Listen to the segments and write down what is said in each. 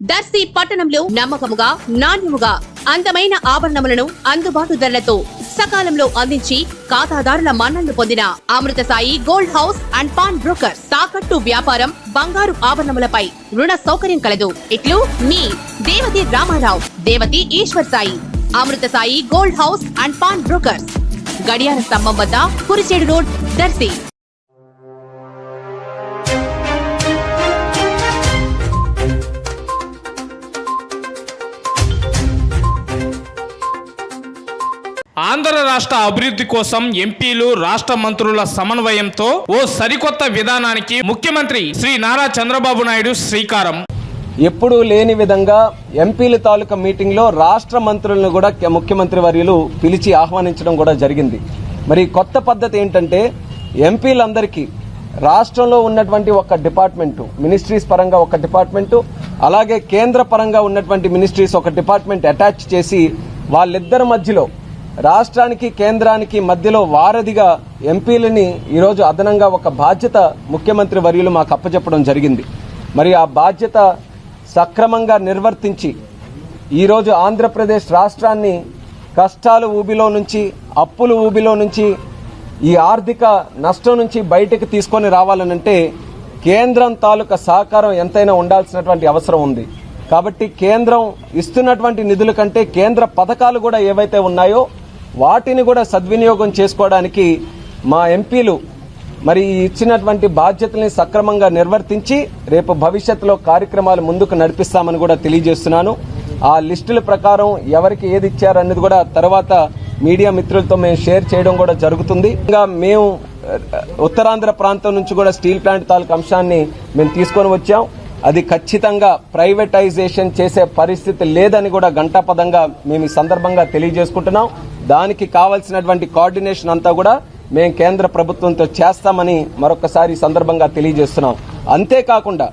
దర్శి పట్టణంలో నమ్మకముగా నాణ్యముగా అందమైన ఆభరణములను అందుబాటు ధరలతో సకాలంలో అందించి ఖాతాదారుల మన్ననలు పొందిన Amrutha Sai gold house and pawn broker. తాకట్టు వ్యాపారం, బంగారు ఆభరణములపై రుణ సౌకర్యం కలదు. ఇట్లు మీ Devathi Ramarao, Devathi Eshwar Sai. Amrutha Sai gold house and pawn brokers, గడియార స్తంభం వద్ద, కురిచేడు రోడ్, దర్శి. ఆంధ్ర రాష్ట్ర అభివృద్ధి కోసం ఎంపీలు, రాష్ట్ర మంత్రుల సమన్వయంతో ఓ సరికొత్త విధానానికి ముఖ్యమంత్రి శ్రీ నారా చంద్రబాబు నాయుడు శ్రీకారం. ఎప్పుడూ లేని విధంగా ఎంపీల తాలూకా మీటింగ్లో రాష్ట్ర మంత్రులను కూడా ముఖ్యమంత్రి వర్యులు పిలిచి ఆహ్వానించడం కూడా జరిగింది. మరి కొత్త పద్ధతి ఏంటంటే ఎంపీలందరికీ రాష్ట్రంలో ఉన్నటువంటి ఒక డిపార్ట్మెంటు, మినిస్ట్రీస్ పరంగా ఒక డిపార్ట్మెంటు, అలాగే కేంద్ర పరంగా ఉన్నటువంటి మినిస్ట్రీస్ ఒక డిపార్ట్మెంట్ అటాచ్ చేసి వాళ్ళిద్దరి మధ్యలో, రాష్ట్రానికి కేంద్రానికి మధ్యలో వారధిగా ఎంపీలని ఈరోజు అదనంగా ఒక బాధ్యత ముఖ్యమంత్రి వర్యులు మాకు అప్పచెప్పడం జరిగింది. మరి ఆ బాధ్యత సక్రమంగా నిర్వర్తించి ఈరోజు ఆంధ్రప్రదేశ్ రాష్ట్రాన్ని కష్టాల ఊబిలో నుంచి, అప్పుల ఊబిలో నుంచి, ఈ ఆర్థిక నష్టం నుంచి బయటకు తీసుకొని రావాలనంటే కేంద్రం తాలూకా సహకారం ఎంతైనా ఉండాల్సినటువంటి అవసరం ఉంది. కాబట్టి కేంద్రం ఇస్తున్నటువంటి నిధుల కంటే కేంద్ర పథకాలు కూడా ఏవైతే ఉన్నాయో వాటిని కూడా సద్వినియోగం చేసుకోవడానికి మా ఎంపీలు మరి ఇచ్చినటువంటి బాధ్యతల్ని సక్రమంగా నిర్వర్తించి రేపు భవిష్యత్తులో కార్యక్రమాలు ముందుకు నడిపిస్తామని కూడా తెలియజేస్తున్నాను. ఆ లిస్టుల ప్రకారం ఎవరికి ఏది ఇచ్చారనేది కూడా తర్వాత మీడియా మిత్రులతో మేము షేర్ చేయడం కూడా జరుగుతుంది. ఇంకా మేము ఉత్తరాంధ్ర ప్రాంతం నుంచి కూడా స్టీల్ ప్లాంట్ తాలూకు అంశాన్ని మేము తీసుకొని వచ్చాం. అది ఖచ్చితంగా ప్రైవేటైజేషన్ చేసే పరిస్థితి లేదని కూడా ఘంటాపదంగా మేము ఈ సందర్భంగా తెలియజేసుకుంటున్నాం. దానికి కావాల్సినటువంటి కోఆర్డినేషన్ అంతా కూడా మేము కేంద్ర ప్రభుత్వంతో చేస్తామని మరొకసారి ఈ సందర్భంగా తెలియజేస్తున్నాం. అంతేకాకుండా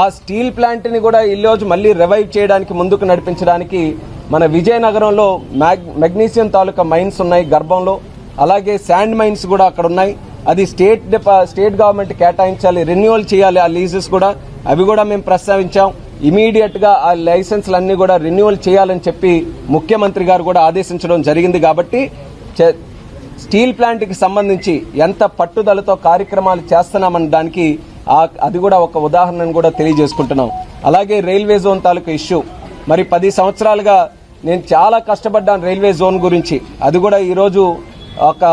ఆ స్టీల్ ప్లాంట్ని కూడా ఈరోజు మళ్ళీ రివైవ్ చేయడానికి, ముందుకు నడిపించడానికి మన విజయనగరంలో మెగ్నీషియం తాలూకా మైన్స్ ఉన్నాయి గర్భంలో, అలాగే శాండ్ మైన్స్ కూడా అక్కడ ఉన్నాయి. అది స్టేట్ గవర్నమెంట్ కేటాయించాలి, రెన్యువల్ చేయాలి ఆ లీజెస్ కూడా, అవి కూడా మేము ప్రస్తావించాం. ఇమీడియట్ గా ఆ లైసెన్స్లన్నీ కూడా రెన్యువల్ చేయాలని చెప్పి ముఖ్యమంత్రి గారు కూడా ఆదేశించడం జరిగింది. కాబట్టి స్టీల్ ప్లాంట్ కి సంబంధించి ఎంత పట్టుదలతో కార్యక్రమాలు చేస్తున్నామని దానికి అది కూడా ఒక ఉదాహరణను కూడా తెలియజేసుకుంటున్నాం. అలాగే రైల్వే జోన్ తాలూకా ఇష్యూ, మరి 10 సంవత్సరాలుగా నేను చాలా కష్టపడ్డాను రైల్వే జోన్ గురించి. అది కూడా ఈరోజు ఒక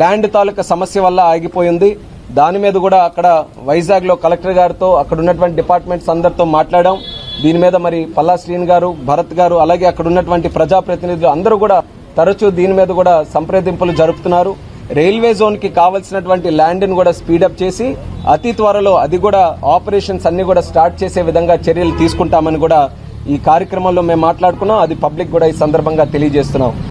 ల్యాండ్ తాలూకా సమస్య వల్ల ఆగిపోయింది. దాని మీద కూడా అక్కడ వైజాగ్ లో కలెక్టర్ గారితో, అక్కడ ఉన్నటువంటి డిపార్ట్మెంట్స్ అందరితో మాట్లాడాం. దీని మీద మరి పల్లా శ్రీని గారు, భరత్ గారు, అలాగే అక్కడ ఉన్నటువంటి ప్రజాప్రతినిధులు అందరూ కూడా తరచూ దీని మీద కూడా సంప్రదింపులు జరుపుతున్నారు. రైల్వే జోన్ కి కావాల్సినటువంటి ల్యాండ్ ని కూడా స్పీడప్ చేసి అతి త్వరలో అది కూడా ఆపరేషన్స్ అన్ని కూడా స్టార్ట్ చేసే విధంగా చర్యలు తీసుకుంటామని కూడా ఈ కార్యక్రమంలో మేము మాట్లాడుకున్నాం. అది పబ్లిక్ కూడా ఈ సందర్భంగా తెలియజేస్తున్నాం.